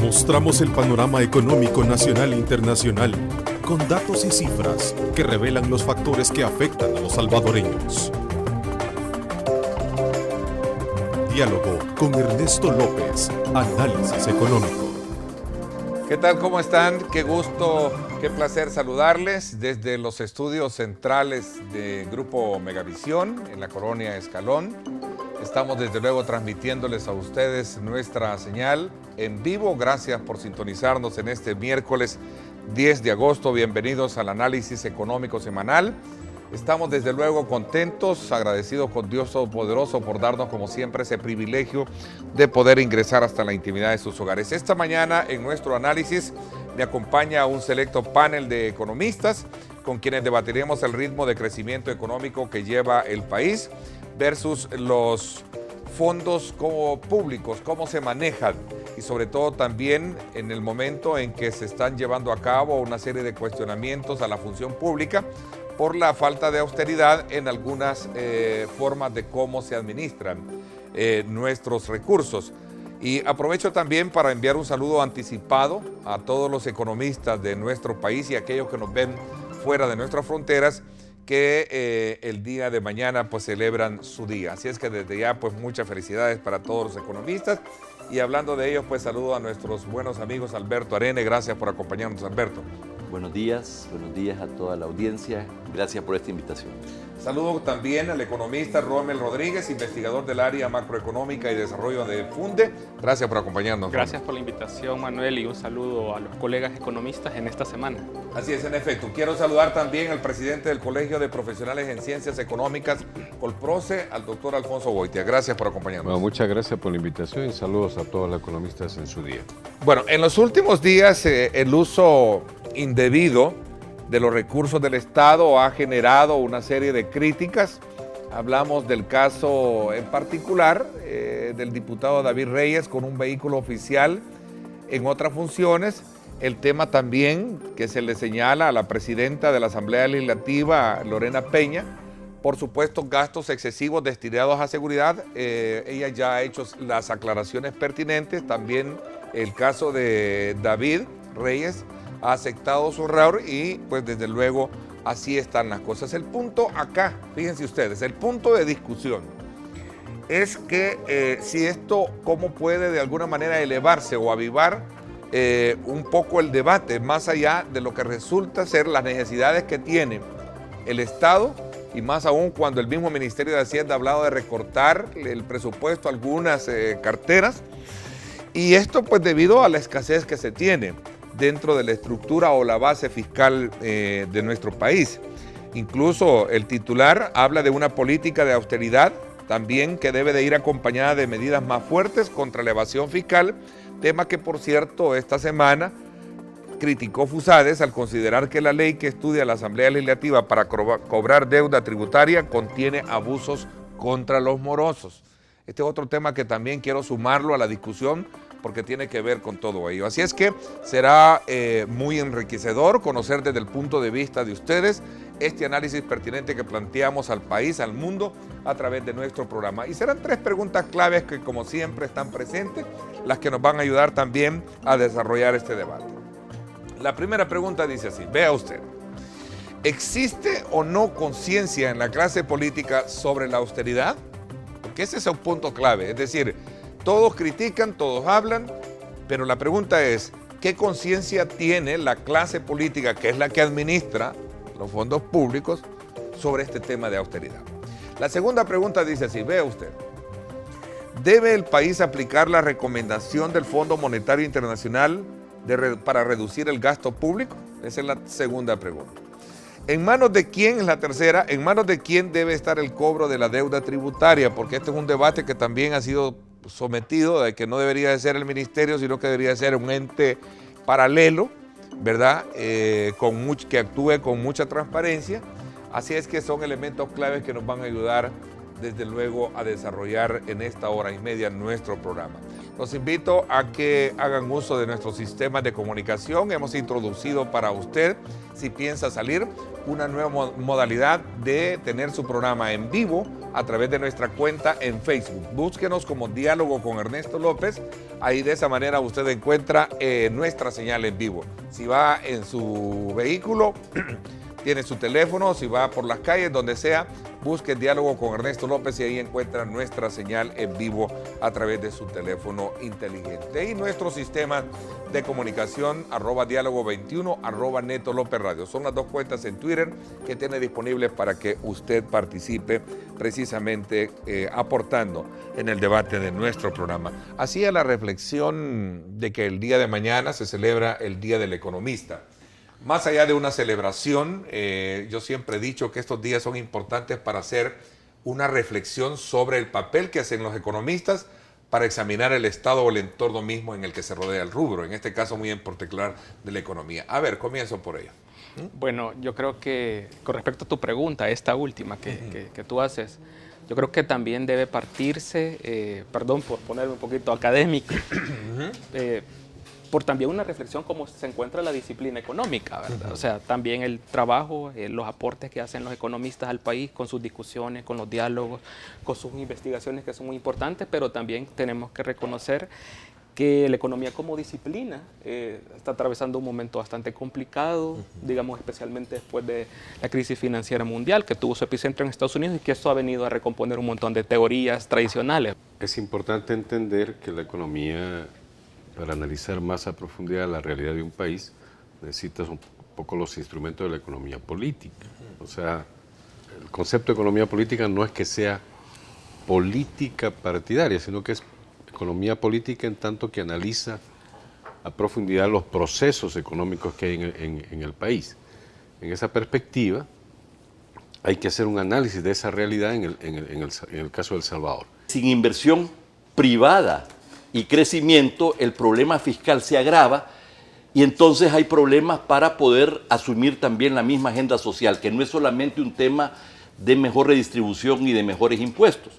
Mostramos el panorama económico nacional e internacional con datos y cifras que revelan los factores que afectan a los salvadoreños. Diálogo con Ernesto López, Análisis Económico. ¿Qué tal? ¿Cómo están? Qué gusto, qué placer saludarles desde los estudios centrales de Grupo Megavisión en la colonia Escalón. Estamos desde luego transmitiéndoles a ustedes nuestra señal en vivo. Gracias por sintonizarnos en este miércoles 10 de agosto. Bienvenidos al análisis económico semanal. Estamos desde luego contentos, agradecidos con Dios Todopoderoso por darnos como siempre ese privilegio de poder ingresar hasta la intimidad de sus hogares. Esta mañana en nuestro análisis me acompaña un selecto panel de economistas con quienes debatiremos el ritmo de crecimiento económico que lleva el país versus los fondos como públicos, cómo se manejan y sobre todo también en el momento en que se están llevando a cabo una serie de cuestionamientos a la función pública por la falta de austeridad en algunas formas de cómo se administran nuestros recursos. Y aprovecho también para enviar un saludo anticipado a todos los economistas de nuestro país y a aquellos que nos ven fuera de nuestras fronteras que el día de mañana pues celebran su día. Así es que desde ya pues muchas felicidades para todos los economistas. Y hablando de ellos, pues saludo a nuestros buenos amigos Alberto Arene. Gracias por acompañarnos, Alberto. Buenos días a toda la audiencia. Gracias por esta invitación. Saludo también al economista Rommel Rodríguez, investigador del área macroeconómica y desarrollo de FUNDE. Gracias por acompañarnos. Gracias por la invitación, Manuel, y un saludo a los colegas economistas en esta semana. Así es, en efecto. Quiero saludar también al presidente del Colegio de Profesionales en Ciencias Económicas, Colproce, al doctor Alfonso Boitia. Gracias por acompañarnos. Bueno, muchas gracias por la invitación y saludos a todos los economistas en su día. Bueno, en los últimos días el uso indebido de los recursos del Estado ha generado una serie de críticas. Hablamos del caso en particular del diputado David Reyes con un vehículo oficial en otras funciones. El tema también que se le señala a la presidenta de la Asamblea Legislativa, Lorena Peña, por supuesto gastos excesivos destinados a seguridad. Ella ya ha hecho las aclaraciones pertinentes. También el caso de David Reyes ha aceptado su error y pues desde luego así están las cosas. El punto acá, fíjense ustedes, el punto de discusión es que si esto, cómo puede de alguna manera elevarse o avivar un poco el debate más allá de lo que resulta ser las necesidades que tiene el Estado y más aún cuando el mismo Ministerio de Hacienda ha hablado de recortar el presupuesto a algunas carteras, y esto pues debido a la escasez que se tiene dentro de la estructura o la base fiscal de nuestro país. Incluso el titular habla de una política de austeridad también que debe de ir acompañada de medidas más fuertes contra la evasión fiscal, tema que por cierto esta semana criticó Fusades al considerar que la ley que estudia la Asamblea Legislativa para cobrar deuda tributaria contiene abusos contra los morosos. Este es otro tema que también quiero sumarlo a la discusión porque tiene que ver con todo ello. Así es que será muy enriquecedor conocer desde el punto de vista de ustedes este análisis pertinente que planteamos al país, al mundo, a través de nuestro programa. Y serán tres preguntas claves que como siempre están presentes, las que nos van a ayudar también a desarrollar este debate. La primera pregunta dice así, vea usted, ¿existe o no conciencia en la clase política sobre la austeridad? Porque ese es un punto clave, es decir, todos critican, todos hablan, pero la pregunta es, ¿qué conciencia tiene la clase política, que es la que administra los fondos públicos, sobre este tema de austeridad? La segunda pregunta dice así, vea usted, ¿debe el país aplicar la recomendación del Fondo Monetario Internacional para reducir el gasto público? Esa es la segunda pregunta. ¿En manos de quién es la tercera? ¿En manos de quién debe estar el cobro de la deuda tributaria? Porque este es un debate que también ha sido sometido de que no debería de ser el ministerio, sino que debería ser un ente paralelo, ¿verdad? Que actúe con mucha transparencia. Así es que son elementos claves que nos van a ayudar desde luego a desarrollar en esta hora y media nuestro programa. Los invito a que hagan uso de nuestros sistemas de comunicación. Hemos introducido para usted, si piensa salir, una nueva modalidad de tener su programa en vivo a través de nuestra cuenta en Facebook. Búsquenos como Diálogo con Ernesto López. Ahí de esa manera usted encuentra nuestra señal en vivo. Si va en su vehículo, tiene su teléfono, si va por las calles, donde sea, busque Diálogo con Ernesto López y ahí encuentra nuestra señal en vivo a través de su teléfono inteligente. Y nuestro sistema de comunicación, @diálogo21, @Neto López Radio. Son las dos cuentas en Twitter que tiene disponibles para que usted participe precisamente aportando en el debate de nuestro programa. Hacía la reflexión de que el día de mañana se celebra el Día del Economista. Más allá de una celebración, yo siempre he dicho que estos días son importantes para hacer una reflexión sobre el papel que hacen los economistas para examinar el estado o el entorno mismo en el que se rodea el rubro, en este caso muy en particular de la economía. A ver, comienzo por ello. Bueno, yo creo que con respecto a tu pregunta, esta última que tú haces, yo creo que también debe partirse, perdón por ponerme un poquito académico, por también una reflexión cómo se encuentra la disciplina económica, ¿verdad? O sea, también el trabajo, los aportes que hacen los economistas al país con sus discusiones, con los diálogos, con sus investigaciones que son muy importantes, pero también tenemos que reconocer que la economía como disciplina está atravesando un momento bastante complicado, digamos especialmente después de la crisis financiera mundial que tuvo su epicentro en Estados Unidos y que esto ha venido a recomponer un montón de teorías tradicionales. Es importante entender que la economía, para analizar más a profundidad la realidad de un país, necesitas un poco los instrumentos de la economía política. O sea, el concepto de economía política no es que sea política partidaria, sino que es economía política en tanto que analiza a profundidad los procesos económicos que hay en el país. En esa perspectiva, hay que hacer un análisis de esa realidad en el caso de El Salvador. Sin inversión privada y crecimiento, el problema fiscal se agrava y entonces hay problemas para poder asumir también la misma agenda social, que no es solamente un tema de mejor redistribución y de mejores impuestos.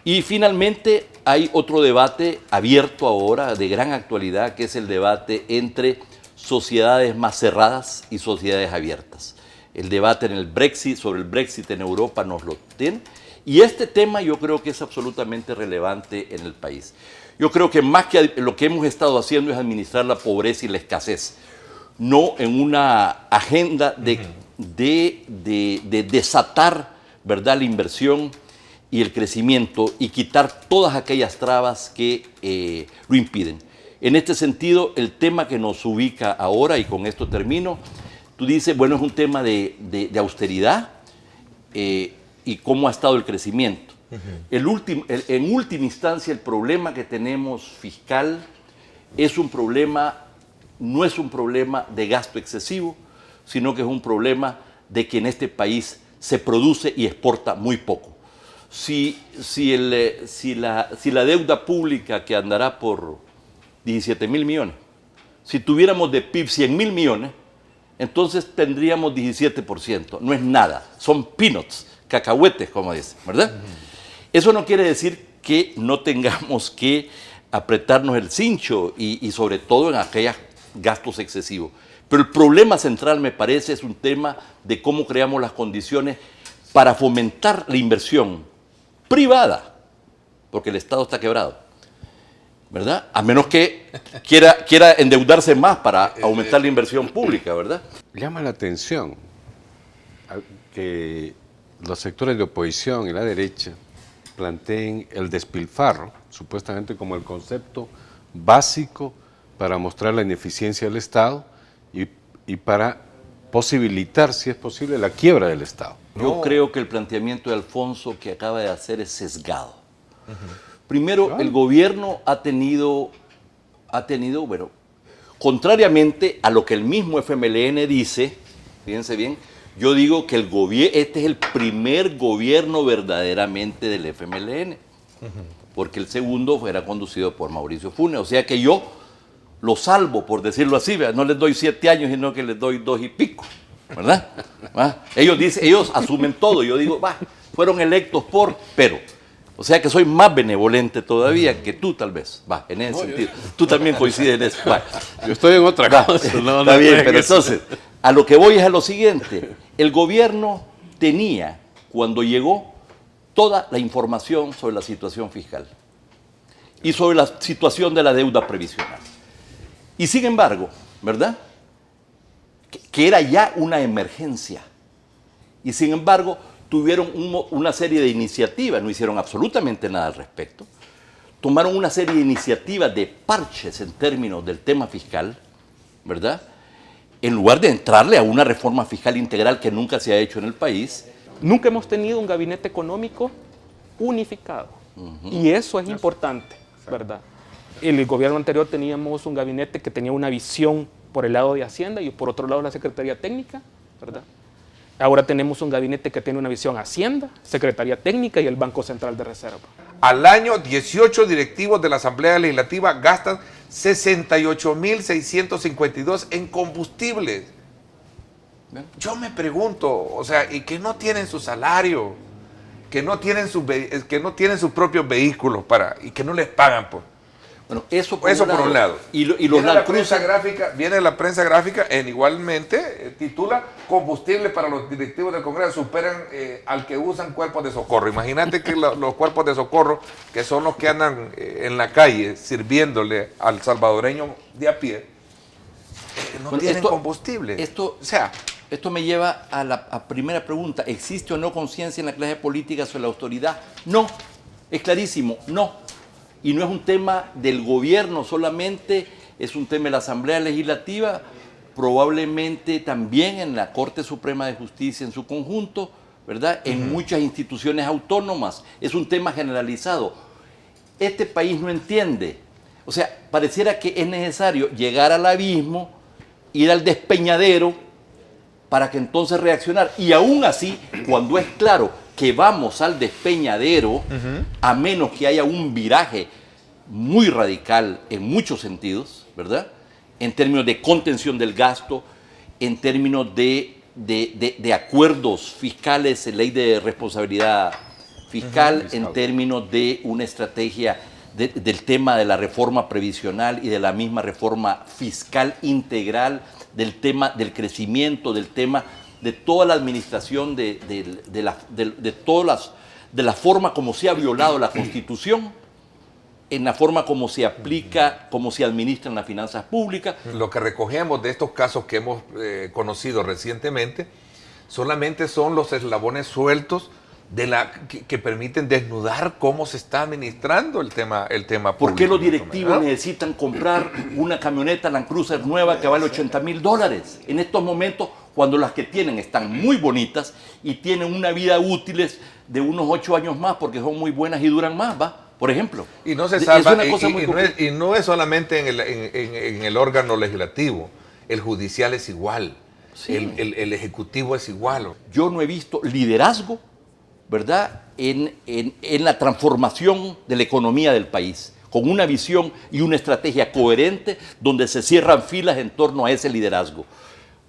Y finalmente hay otro debate abierto ahora, de gran actualidad, que es el debate entre sociedades más cerradas y sociedades abiertas. El debate en el Brexit, sobre el Brexit en Europa nos lo tiene, y este tema yo creo que es absolutamente relevante en el país. Yo creo que más que lo que hemos estado haciendo es administrar la pobreza y la escasez, no en una agenda de desatar, ¿verdad?, la inversión y el crecimiento y quitar todas aquellas trabas que lo impiden. En este sentido, el tema que nos ubica ahora, y con esto termino, tú dices, bueno, es un tema de austeridad y cómo ha estado el crecimiento. En última instancia, el problema que tenemos fiscal es un problema, no es un problema de gasto excesivo, sino que es un problema de que en este país se produce y exporta muy poco. Si la deuda pública, que andará por 17.000 millones, si tuviéramos de PIB 100.000 millones, entonces tendríamos 17%. No es nada, son peanuts, cacahuetes, como dicen, ¿verdad? Eso no quiere decir que no tengamos que apretarnos el cincho y sobre todo en aquellos gastos excesivos. Pero el problema central, me parece, es un tema de cómo creamos las condiciones para fomentar la inversión privada, porque el Estado está quebrado, ¿verdad? A menos que quiera endeudarse más para aumentar la inversión pública, ¿verdad? Llama la atención que los sectores de oposición y la derecha planteen el despilfarro, supuestamente como el concepto básico para mostrar la ineficiencia del Estado y para posibilitar, si es posible, la quiebra del Estado. Yo creo que el planteamiento de Alfonso que acaba de hacer es sesgado. Primero, el gobierno ha tenido, bueno, contrariamente a lo que el mismo FMLN dice, fíjense bien, yo digo que este es el primer gobierno verdaderamente del FMLN, porque el segundo era conducido por Mauricio Funes, o sea que yo lo salvo, por decirlo así, ¿verdad? No les doy 7 años, sino que les doy 2 y pico, ¿verdad? Ellos asumen todo, yo digo, fueron electos pero, o sea que soy más benevolente todavía que tú tal vez, en ese sentido. Tú también coincides en eso. Yo estoy en otra cosa. Está bien, pero entonces, a lo que voy es a lo siguiente. El gobierno tenía, cuando llegó, toda la información sobre la situación fiscal y sobre la situación de la deuda previsional. Y sin embargo, ¿verdad? Que era ya una emergencia. Y sin embargo, tuvieron una serie de iniciativas, no hicieron absolutamente nada al respecto. Tomaron una serie de iniciativas de parches en términos del tema fiscal, ¿verdad? En lugar de entrarle a una reforma fiscal integral que nunca se ha hecho en el país. Nunca hemos tenido un gabinete económico unificado. Y eso es importante, ¿verdad? En el gobierno anterior teníamos un gabinete que tenía una visión por el lado de Hacienda y por otro lado la Secretaría Técnica, ¿verdad? Ahora tenemos un gabinete que tiene una visión Hacienda, Secretaría Técnica y el Banco Central de Reserva. Al año, 18 directivos de la Asamblea Legislativa gastan 68.652 en combustibles. Yo me pregunto, o sea, y que no tienen su salario, que no tienen sus propios vehículos y que no les pagan por. Bueno, eso por un lado. Y los viene Land Cruiser. Viene la prensa gráfica en igualmente titula combustible para los directivos del Congreso superan al que usan cuerpos de socorro. Imagínate que los cuerpos de socorro, que son los que andan en la calle sirviéndole al salvadoreño de a pie, no tienen combustible. Esto me lleva a la primera pregunta. ¿Existe o no conciencia en la clase política sobre la autoridad? No, es clarísimo, no. Y no es un tema del gobierno solamente, es un tema de la Asamblea Legislativa, probablemente también en la Corte Suprema de Justicia en su conjunto, ¿verdad? En muchas instituciones autónomas. Es un tema generalizado. Este país no entiende. O sea, pareciera que es necesario llegar al abismo, ir al despeñadero, para que entonces reaccionar. Y aún así, cuando es claro que vamos al despeñadero, a menos que haya un viraje muy radical en muchos sentidos, ¿verdad? En términos de contención del gasto, en términos de acuerdos fiscales, ley de responsabilidad fiscal, en términos de una estrategia del tema de la reforma previsional y de la misma reforma fiscal integral, del tema del crecimiento, del tema de toda la administración, de la forma como se ha violado la Constitución, en la forma como se aplica, como se administran las finanzas públicas. Lo que recogemos de estos casos que hemos conocido recientemente solamente son los eslabones sueltos que permiten desnudar cómo se está administrando el tema público. ¿Por qué los directivos necesitan comprar una camioneta Land Cruiser nueva que vale $80,000 en estos momentos, cuando las que tienen están muy bonitas y tienen una vida útil de unos 8 años más porque son muy buenas y duran más, ¿va? Por ejemplo. Y no se salva, y no es solamente en el órgano legislativo, el judicial es igual, sí. el ejecutivo es igual. Yo no he visto liderazgo, ¿verdad?, en la transformación de la economía del país, con una visión y una estrategia coherente donde se cierran filas en torno a ese liderazgo.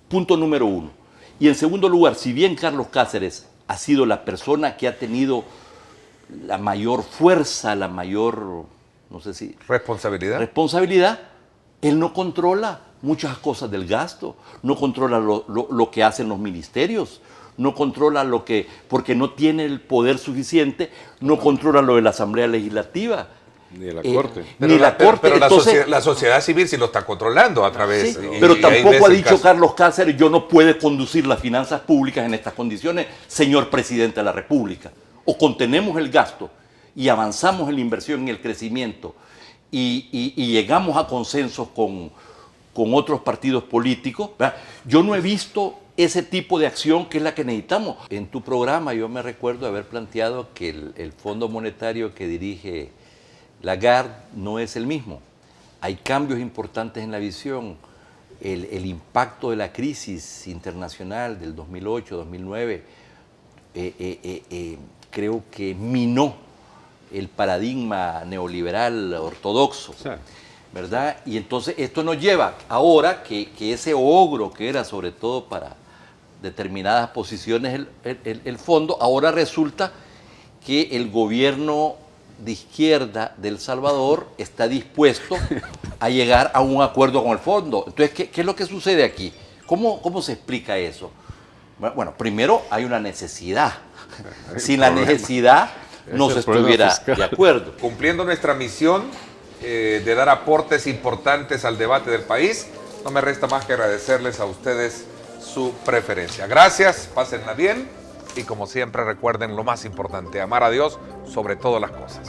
Punto número 1. Y en segundo lugar, si bien Carlos Cáceres ha sido la persona que ha tenido la mayor fuerza, la mayor, no sé si... responsabilidad, él no controla muchas cosas del gasto, no controla lo que hacen los ministerios, no controla porque no tiene el poder suficiente, no controla lo de la Asamblea Legislativa. Ni la Corte. Pero entonces, la sociedad civil sí lo está controlando a través... Sí, pero tampoco ha dicho Carlos Cáceres, yo no puedo conducir las finanzas públicas en estas condiciones, señor presidente de la República. O contenemos el gasto y avanzamos en la inversión, en el crecimiento y llegamos a consensos con otros partidos políticos, ¿verdad? Yo no he visto ese tipo de acción que es la que necesitamos. En tu programa yo me recuerdo haber planteado que el Fondo Monetario que dirige Lagarde no es el mismo. Hay cambios importantes en la visión. El impacto de la crisis internacional del 2008-2009 creo que minó el paradigma neoliberal ortodoxo, ¿verdad? Y entonces esto nos lleva ahora que ese ogro que era sobre todo para determinadas posiciones el fondo, ahora resulta que el gobierno de izquierda de El Salvador está dispuesto a llegar a un acuerdo con el fondo. Entonces, ¿qué es lo que sucede aquí? ¿Cómo se explica eso? Bueno, primero hay una necesidad. Sin la necesidad no se estuviera de acuerdo. Cumpliendo nuestra misión de dar aportes importantes al debate del país, no me resta más que agradecerles a ustedes su preferencia. Gracias, pásenla bien y como siempre recuerden lo más importante, amar a Dios sobre todas las cosas.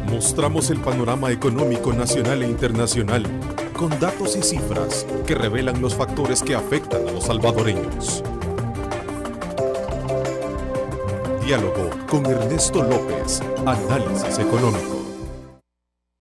Mostramos el panorama económico nacional e internacional con datos y cifras que revelan los factores que afectan a los salvadoreños. Diálogo con Ernesto López, Análisis Económico.